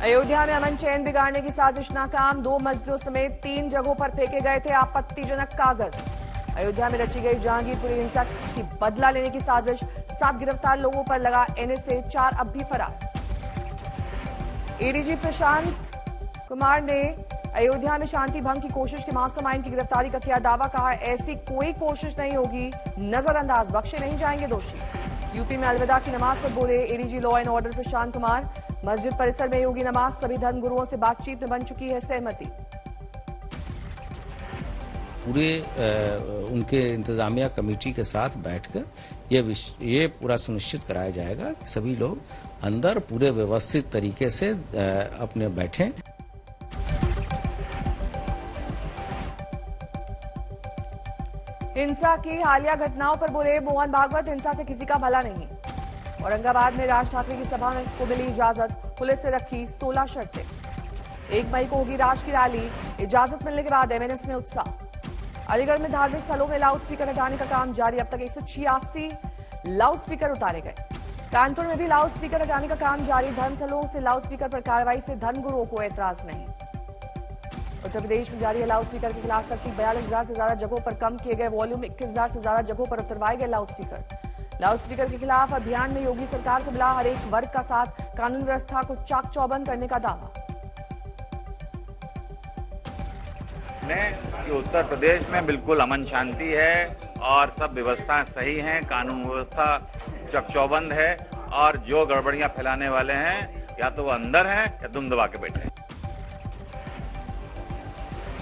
अयोध्या में अमन चैन बिगाड़ने की साजिश नाकाम। 2 मस्जिदों समेत 3 जगहों पर फेंके गए थे आपत्तिजनक कागज। अयोध्या में रची गई जहांगीरपुरी हिंसा की बदला लेने की साजिश। 7 गिरफ्तार लोगों पर लगा एनएसए, 4 अब भी फरार। एडीजी प्रशांत कुमार ने अयोध्या में शांति भंग की कोशिश के मास्टरमाइंड की गिरफ्तारी का किया दावा। कहा, ऐसी कोई कोशिश नहीं होगी, नजरअंदाज बख्शे नहीं जाएंगे दोषी। यूपी में अलविदा की नमाज पर बोले ADG law and order Prashant Kumar. मस्जिद परिसर में होगी नमाज। सभी धर्म गुरुओं से बातचीत में बन चुकी है सहमति। पूरे उनके इंतजामिया कमेटी के साथ बैठकर ये पूरा सुनिश्चित कराया जाएगा कि सभी लोग अंदर पूरे व्यवस्थित तरीके से अपने बैठें। हिंसा की हालिया घटनाओं पर बोले मोहन भागवत, हिंसा से किसी का भला नहीं। औरंगाबाद में राज ठाकरे की सभा को मिली इजाजत। पुलिस से रखी 16 शर्तें। 1 मई को होगी राज की रैली। इजाजत मिलने के बाद एमएनएस में उत्साह। अलीगढ़ में धार्मिक स्थलों में लाउड स्पीकर हटाने का काम जारी। अब तक 186 लाउड स्पीकर उतारे गए। कानपुर में भी लाउड स्पीकर हटाने का काम जारी। धर्मस्थलों से लाउड स्पीकर पर कार्रवाई से धर्मगुरुओं को ऐतराज नहीं। उत्तर प्रदेश में जारी है लाउड स्पीकर के खिलाफ सख्ती। 42,000 से ज्यादा जगहों पर कम किए गए वॉल्यूम। 21,000 से ज्यादा जगहों पर उतरवाए गए लाउड स्पीकर। लाउड स्पीकर के खिलाफ अभियान में योगी सरकार को मिला हर एक वर्ग का साथ। कानून व्यवस्था को चाक चौबंद करने का दावा। उत्तर प्रदेश में बिल्कुल अमन शांति है और सब व्यवस्थाएं सही हैं, कानून व्यवस्था चकचौबंद है और जो गड़बड़ियां फैलाने वाले हैं या तो वो अंदर हैं या दुम दबा के बैठे हैं।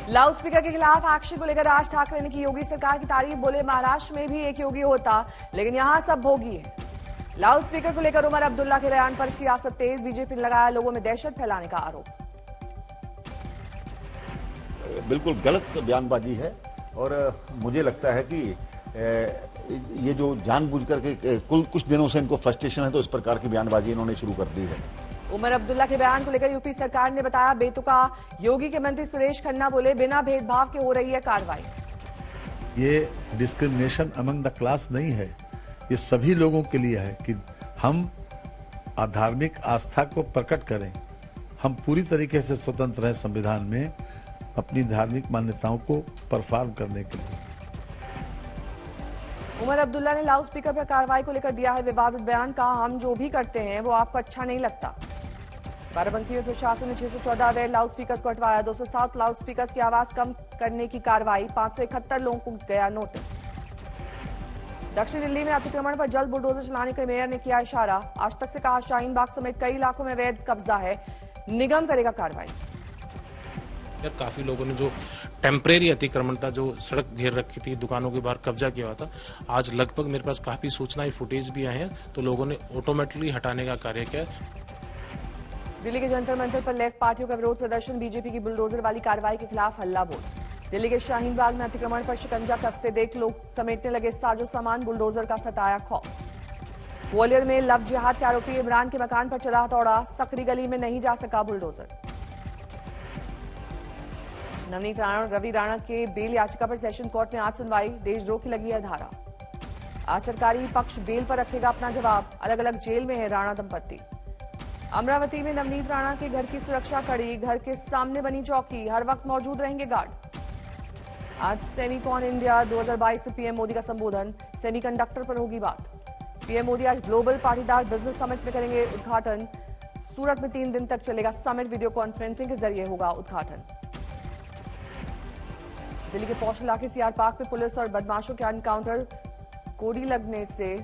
लाउड स्पीकर के खिलाफ एक्शन को लेकर राज ठाकरे ने की योगी सरकार की तारीफ। बोले महाराष्ट्र में भी एक योगी होता, लेकिन यहां सब भोगी है। लाउड स्पीकर को लेकर उमर अब्दुल्ला के बयान पर सियासत तेज। बीजेपी ने लगाया लोगों में दहशत फैलाने का आरोप। बिल्कुल गलत बयानबाजी है और मुझे लगता है कि ये जो जानबूझकर के कुछ दिनों से इनको फ्रस्ट्रेशन है, तो इस प्रकार की बयानबाजी इन्होंने शुरू कर दी है। उमर अब्दुल्ला के बयान को लेकर यूपी सरकार ने बताया बेतुका। योगी के मंत्री सुरेश खन्ना बोले बिना भेदभाव के हो रही है कार्रवाई। ये डिस्क्रिमिनेशन अमंग द क्लास नहीं है, ये सभी लोगों के लिए है कि हम धार्मिक आस्था को प्रकट करें। हम पूरी तरीके से स्वतंत्र हैं संविधान में अपनी धार्मिक मान्यताओं को परफॉर्म करने के लिए। उमर अब्दुल्ला ने लाउड स्पीकर पर कार्रवाई को लेकर दिया है विवादित बयान। कहा, हम जो भी करते हैं वो आपको अच्छा नहीं लगता। बाराबंकी में प्रशासन ने 614 अवैध लाउड स्पीकर को हटवाया। 207 लाउड स्पीकर की आवाज कम करने की कार्रवाई। 571 लोगों को गया नोटिस। दक्षिण दिल्ली में अतिक्रमण पर जल्द बुलडोजर चलाने के मेयर ने किया इशारा। आज तक से कहा, शाहीन बाग समेत कई इलाकों में अवैध कब्जा है, निगम करेगा कार्रवाई। काफी लोगों ने जो टेम्परेरी अतिक्रमण था, जो सड़क घेर रखी थी, दुकानों के बाहर कब्जा किया हुआ था, आज लगभग मेरे पास काफी सूचनाएं फुटेज भी आए हैं, तो लोगों ने ऑटोमेटिकली हटाने का कार्य किया। दिल्ली के जंतर मंतर पर लेफ्ट पार्टियों का विरोध प्रदर्शन। बीजेपी की बुलडोजर वाली कार्रवाई के खिलाफ हल्ला बोल। दिल्ली के शाहीन बाग में अतिक्रमण पर शिकंजा कसते देख लोग समेटने लगे साजो सामान। बुलडोजर का सताया खौफ। ग्वालियर में लव जिहाद के आरोपी इमरान के मकान पर चला हथौड़ा। सकरी गली में नहीं जा सका बुलडोजर। नवनीत राणा और रवि राणा के बेल याचिका पर सेशन कोर्ट में आज सुनवाई। देशद्रोह की लगी है धारा। आज सरकारी पक्ष बेल पर रखेगा अपना जवाब। अलग अलग जेल में है राणा दंपत्ति। अमरावती में नवनीत राणा के घर की सुरक्षा कड़ी। घर के सामने बनी चौकी, हर वक्त मौजूद रहेंगे गार्ड। आज सेमीकॉन इंडिया 2022 में पीएम मोदी का संबोधन। सेमीकंडक्टर पर होगी बात। पीएम मोदी आज ग्लोबल पाटीदार बिजनेस समिट में करेंगे उद्घाटन। सूरत में 3 दिन तक चलेगा समिट। वीडियो कॉन्फ्रेंसिंग के जरिए होगा उद्घाटन। दिल्ली के पौष इलाके सीआर पार्क में पुलिस और बदमाशों के एनकाउंटर। गोली लगने से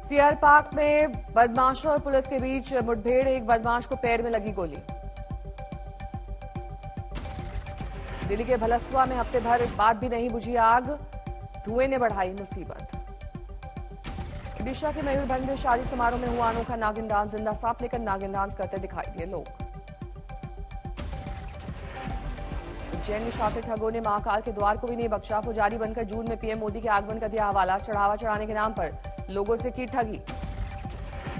सीआर पार्क में बदमाशों और पुलिस के बीच मुठभेड़। एक बदमाश को पैर में लगी गोली। दिल्ली के भलसवा में हफ्ते भर बाद भी नहीं बुझी आग। धुएं ने बढ़ाई मुसीबत। ओडिशा के मयूरभंज में शादी समारोह में हुआ अनोखा नागिन डांस। जिंदा सांप लेकर नागिन डांस करते दिखाई दिए लोग। उज्जैन में शातिर ठगों ने महाकाल के द्वार को भी नहीं बख्शा। पुजारी बनकर जून में पीएम मोदी के आगमन का दिया हवाला। चढ़ावा चढ़ाने के नाम पर लोगों से की ठगी।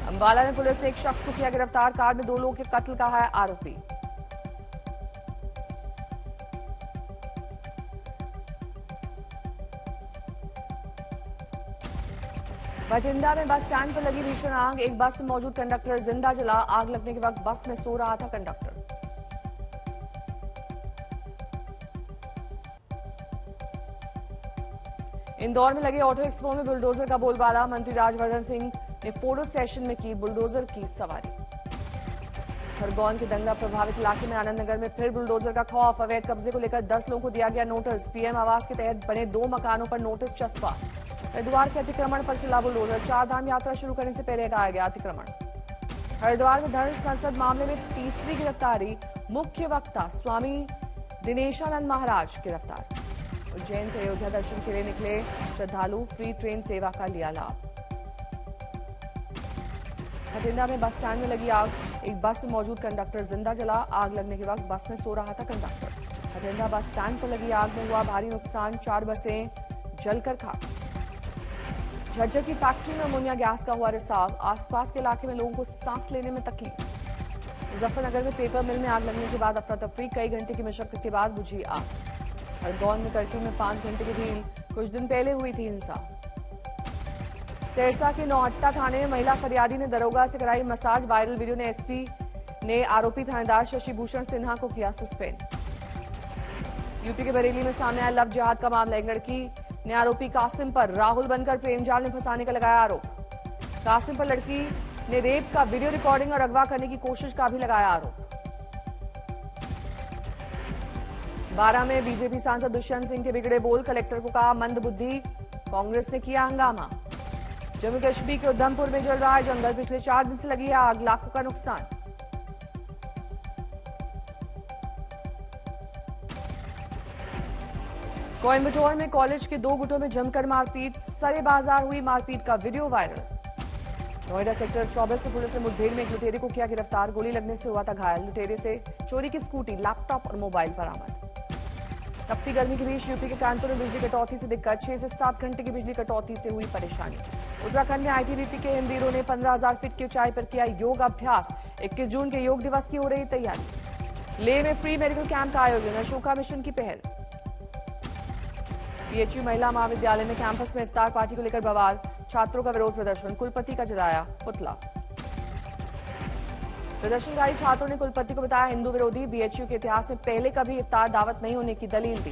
अंबाला में पुलिस ने एक शख्स को किया गिरफ्तार। कार में 2 लोगों के कत्ल का है आरोपी। बठिंडा में बस स्टैंड पर लगी भीषण आग। एक बस में मौजूद कंडक्टर जिंदा जला। आग लगने के वक्त बस में सो रहा था कंडक्टर। इंदौर में लगे ऑटो एक्सपो में बुलडोजर का बोलबाला। मंत्री राजवर्धन सिंह ने फोटो सेशन में की बुलडोजर की सवारी। खरगोन के दंगा प्रभावित इलाके में आनंद नगर में फिर बुलडोजर का खौफ। अवैध कब्जे को लेकर 10 लोगों को दिया गया नोटिस। पीएम आवास के तहत बने 2 मकानों पर नोटिस चस्पा। हरिद्वार के अतिक्रमण पर चला बुलडोजर। 4 धाम यात्रा शुरू करने से पहले हटाया गया अतिक्रमण। हरिद्वार में धर्म संसद मामले में तीसरी गिरफ्तारी। मुख्य वक्ता स्वामी दिनेशानंद महाराज गिरफ्तार। उज्जैन से अयोध्या दर्शन के लिए निकले श्रद्धालु फ्री ट्रेन सेवा का लिया लाभ। बठिंडा में बस स्टैंड में लगी आग। एक बस में मौजूद कंडक्टर जिंदा जला। आग लगने के वक्त बस में सो रहा था कंडक्टर। बठिंडा बस स्टैंड पर लगी आग में हुआ भारी नुकसान। 4 बसें जलकर खाक। झज्जर की फैक्ट्री में अमोनिया गैस का हुआ रिसाव। आसपास के इलाके में लोगों को सांस लेने में तकलीफ। मुजफ्फरनगर में पेपर मिल में आग लगने के बाद अफरा तफरी। कई घंटे की मशक्कत के बाद बुझी आग। खरगोन में कर्फ्यू में 5 घंटे की ढील। कुछ दिन पहले हुई थी हिंसा। सिरसा के नौहट्टा थाने में महिला फरियादी ने दरोगा से कराई मसाज। वायरल वीडियो ने एसपी ने आरोपी थानेदार शशि भूषण सिन्हा को किया सस्पेंड। यूपी के बरेली में सामने आया लव जिहाद का मामला। एक लड़की ने आरोपी कासिम पर राहुल बनकर प्रेम जाल में फंसाने का लगाया आरोप। कासिम पर लड़की ने रेप का वीडियो रिकॉर्डिंग और अगवा करने की कोशिश का भी लगाया आरोप। 12 में बीजेपी सांसद दुष्यंत सिंह के बिगड़े बोल। कलेक्टर को कहा मंदबुद्धि। कांग्रेस ने किया हंगामा। जम्मू कश्मीर के उधमपुर में जल रहा है जंगल। पिछले 4 दिन से लगी है आग। लाखों का नुकसान। कोयम्बटूर में कॉलेज के 2 गुटों में जमकर मारपीट। सरे बाजार हुई मारपीट का वीडियो वायरल। नोएडा सेक्टर 24 से पुलिस ने मुठभेड़ में एक लुटेरे को किया गिरफ्तार। गोली लगने से हुआ था घायल। लुटेरे से चोरी की स्कूटी, लैपटॉप और मोबाइल बरामद। तपती गर्मी के बीच यूपी के कानपुर में बिजली कटौती से दिक्कत। 6 से 7 घंटे की बिजली कटौती से हुई परेशानी। उत्तराखंड में आईटीबीपी के हिमवीरों ने 15,000 फीट की ऊंचाई पर किया योग अभ्यास। 21 जून के योग दिवस की हो रही तैयारी। लेह में फ्री मेडिकल कैंप का आयोजन। अशोका मिशन की पहल। पीएचयू महिला महाविद्यालय में कैंपस में इफ्तार पार्टी को लेकर बवाल। छात्रों का विरोध प्रदर्शन। कुलपति का जलाया पुतला। प्रदर्शनकारी छात्रों ने कुलपति को बताया हिंदू विरोधी। बीएचयू के इतिहास में पहले कभी इफ्तार दावत नहीं होने की दलील दी।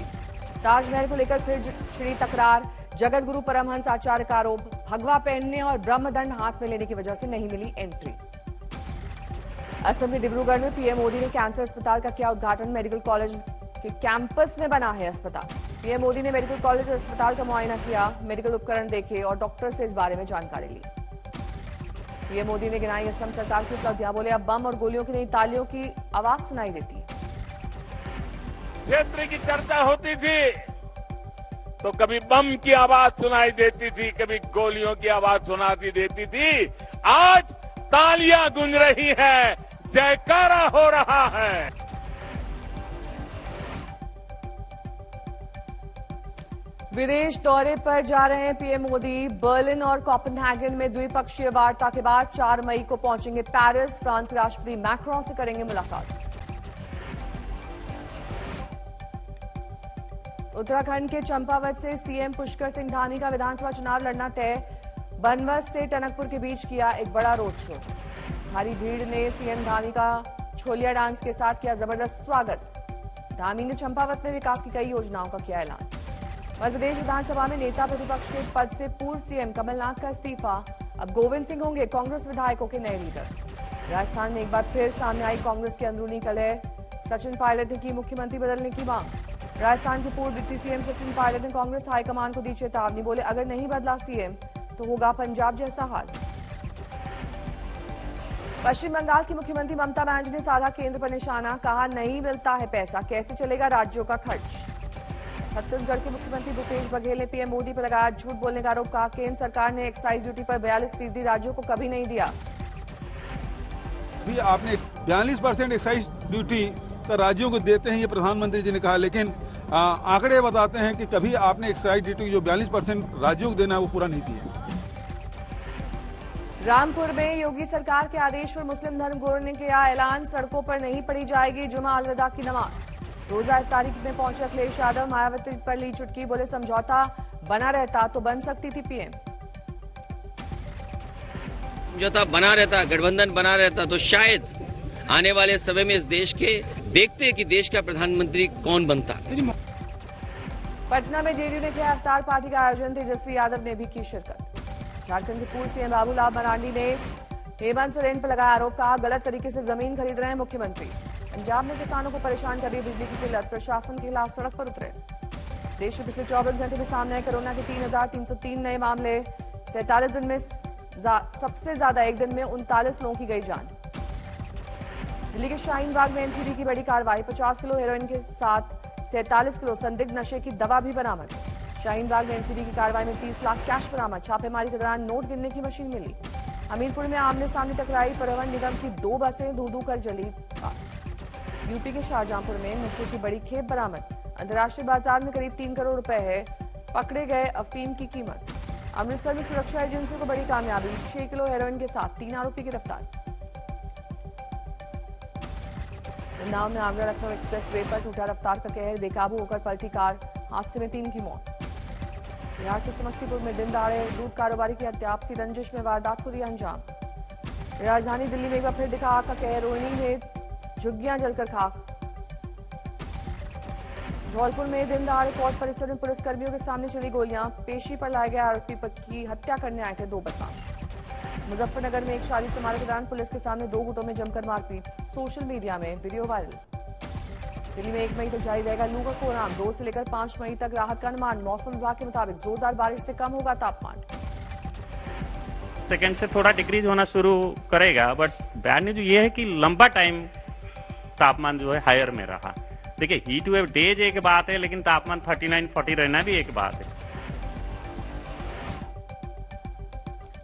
ताजमहल को लेकर फिर छिड़ी तकरार। जगत गुरु परमहंस आचार्य का आरोप। भगवा पहनने और ब्रह्मदंड हाथ में लेने की वजह से नहीं मिली एंट्री। असम के डिब्रूगढ़ में पीएम मोदी ने कैंसर अस्पताल का किया उद्घाटन। मेडिकल कॉलेज के कैंपस में बना है अस्पताल। पीएम मोदी ने मेडिकल कॉलेज अस्पताल का मुआयना किया। मेडिकल उपकरण देखे और डॉक्टर से इस बारे में जानकारी ली। पीएम मोदी ने गिनाई असम सरकार की उपलब्धियां। बोले अब बम और गोलियों की नहीं तालियों की आवाज सुनाई देती। क्षेत्र की चर्चा होती थी तो कभी बम की आवाज सुनाई देती थी, कभी गोलियों की आवाज सुनाती देती थी। आज तालियां गूंज रही हैं, जयकारा हो रहा है। विदेश दौरे पर जा रहे हैं पीएम मोदी। बर्लिन और कोपेनहेगन में द्विपक्षीय वार्ता के बाद 4 मई को पहुंचेंगे पेरिस। फ्रांस के राष्ट्रपति मैक्रों से करेंगे मुलाकात। उत्तराखंड के चंपावत से सीएम पुष्कर सिंह धामी का विधानसभा चुनाव लड़ना तय। बनवस से टनकपुर के बीच किया एक बड़ा रोड शो। भारी भीड़ ने सीएम धामी का छोलिया डांस के साथ किया जबरदस्त स्वागत। धामी ने चंपावत में विकास की कई योजनाओं का किया ऐलान। मध्य प्रदेश विधानसभा में नेता प्रतिपक्ष के पद से पूर्व सीएम कमलनाथ का इस्तीफा। अब गोविंद सिंह होंगे कांग्रेस विधायकों के नए लीडर। राजस्थान में एक बार फिर सामने आई कांग्रेस की अंदरूनी कलह। सचिन पायलट ने की मुख्यमंत्री बदलने की मांग। राजस्थान के पूर्व डिप्टी सीएम सचिन पायलट ने कांग्रेस हाईकमान को दी चेतावनी। बोले अगर नहीं बदला सीएम तो होगा पंजाब जैसा हाल। पश्चिम बंगाल की मुख्यमंत्री ममता बनर्जी ने साधा केंद्र पर निशाना। कहा नहीं मिलता है पैसा, कैसे चलेगा राज्यों का खर्च। छत्तीसगढ़ के मुख्यमंत्री भूपेश बघेल ने पीएम मोदी पर लगाया झूठ बोलने का आरोप। कहा केंद्र सरकार ने एक्साइज ड्यूटी पर 42% राज्यों को कभी नहीं दिया। भी आपने 42% एक्साइज ड्यूटी राज्यों को देते हैं, ये प्रधानमंत्री जी ने कहा, लेकिन आंकड़े बताते हैं कि कभी आपने एक्साइज ड्यूटी जो 42% राज्यों को देना है वो पूरा नहीं दिया। रामपुर में योगी सरकार के आदेश पर मुस्लिम धर्मगुरुओं ने किया ऐलान, सड़कों पर नहीं पढ़ी जाएगी जुमा अलविदा की नमाज। रोजा इफ्तारी में पहुंचे अखिलेश यादव, मायावती पर ली चुटकी, बोले समझौता बना रहता तो बन सकती थी पीएम। समझौता बना रहता, गठबंधन बना रहता तो शायद आने वाले समय में इस देश के देखते कि देश का प्रधानमंत्री कौन बनता। पटना में जेडीयू ने किया इफ्तार पार्टी का आयोजन, तेजस्वी यादव ने भी की शिरकत। झारखंड के पूर्व सीएम बाबूलाल मरांडी ने हेमंत सोरेन पर लगाया आरोप, कहा गलत तरीके से जमीन खरीद रहे हैं मुख्यमंत्री। पंजाब में किसानों को परेशान कर रही बिजली की किल्लत, प्रशासन के खिलाफ सड़क पर उतरे। देश में पिछले 24 घंटे में सामने आए कोरोना के 3,303 नए मामले, 47 दिन में सबसे ज्यादा एक दिन में 39 लोगों की गई जान। दिल्ली के शाहीन बाग में एनसीबी की बड़ी कार्रवाई, 50 किलो हेरोइन के साथ 47 किलो संदिग्ध नशे की दवा भी बरामद। शाहीन बाग में एनसीबी की कार्रवाई में 30 लाख कैश बरामद, छापेमारी के दौरान नोट गिनने की मशीन मिली। हमीरपुर में आमने सामने टकराई परिवहन निगम की 2 बसें, धू-धू कर जली। यूपी के शाहजहांपुर में नशे की बड़ी खेप बरामद, अंतर्राष्ट्रीय बाजार में करीब 3 करोड़ रुपए है, पकड़े गए अफीम की कीमत। अमृतसर में सुरक्षा एजेंसियों को बड़ी कामयाबी, 6 किलो हेरोइन के साथ 3 आरोपी गिरफ्तार। उन्नाव में आगरा लखनऊ एक्सप्रेस वे पर टूटा रफ्तार का कहर, बेकाबू होकर पलटी कार, हादसे में 3 की मौत। बिहार के समस्तीपुर में दिन दहाड़े दूध कारोबारी की हत्या, आपसी रंजिश में वारदात को दिया अंजाम। राजधानी दिल्ली में एक बार फिर दिखा आग का कहर, रोहिणी में झुग्गियां जलकर खाक। धौलपुर में दिन दहाड़े कोर्ट परिसर में पुलिसकर्मियों के सामने चली गोलियां, पेशी पर लाए गए आरोपी की हत्या करने आए थे 2 बदमाश। मुजफ्फरनगर में एक शादी समारोह के दौरान पुलिस के सामने 2 गुटों में जमकर मारपीट, सोशल मीडिया में वीडियो वायरल। दिल्ली में 1 मई तक जारी रहेगा लू का कोहराम, 2 से लेकर 5 मई तक राहत का अनुमान। मौसम विभाग के मुताबिक जोरदार बारिश से कम होगा तापमान। सेकेंड से थोड़ा डिक्रीज होना शुरू करेगा, बट बैड न्यूज ये है कि लंबा टाइम तापमान जो है हायर में रहा। देखिए हीट वेव डेज एक बात है, लेकिन तापमान 39-40 रहना भी एक बात है।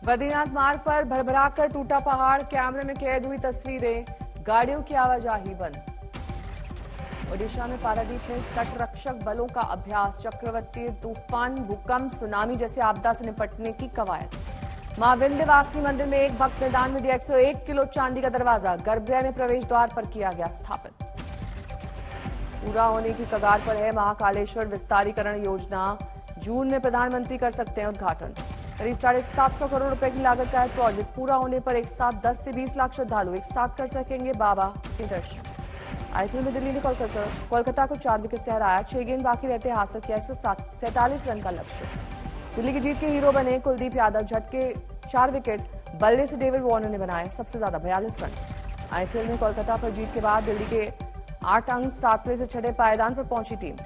बद्रीनाथ मार्ग पर भरभराकर टूटा पहाड़, कैमरे में कैद हुई तस्वीरें, गाड़ियों की आवाजाही बंद। ओडिशा में पारादीप में तटरक्षक बलों का अभ्यास, चक्रवाती तूफान, भूकंप, सुनामी जैसे आपदा से निपटने की कवायद। मां विंध्यवासिनी मंदिर में एक भक्त ने दान में दिया 101 किलो चांदी का दरवाजा, गर्भगृह में प्रवेश द्वार पर किया गया स्थापित। पूरा होने की कगार पर है महाकालेश्वर विस्तारीकरण योजना, जून में प्रधानमंत्री कर सकते हैं उद्घाटन। करीब 750 करोड़ रुपए की लागत का है प्रोजेक्ट, पूरा होने पर एक साथ 10 से 20 लाख श्रद्धालु एक साथ कर सकेंगे बाबा के दर्शन। आईपीएल में दिल्ली ने कोलकाता को 4 विकेट से हराया, 6 गेंद बाकी रहते हासिल किया 147 रन का लक्ष्य। दिल्ली की जीत के हीरो बने कुलदीप यादव, झटके 4 विकेट, बल्ले से डेविड वार्नर ने बनाए सबसे ज्यादा 42 रन। आईपीएल में कोलकाता पर जीत के बाद दिल्ली के 8 अंक 7वें से 6ठे पायदान पर पहुंची टीम।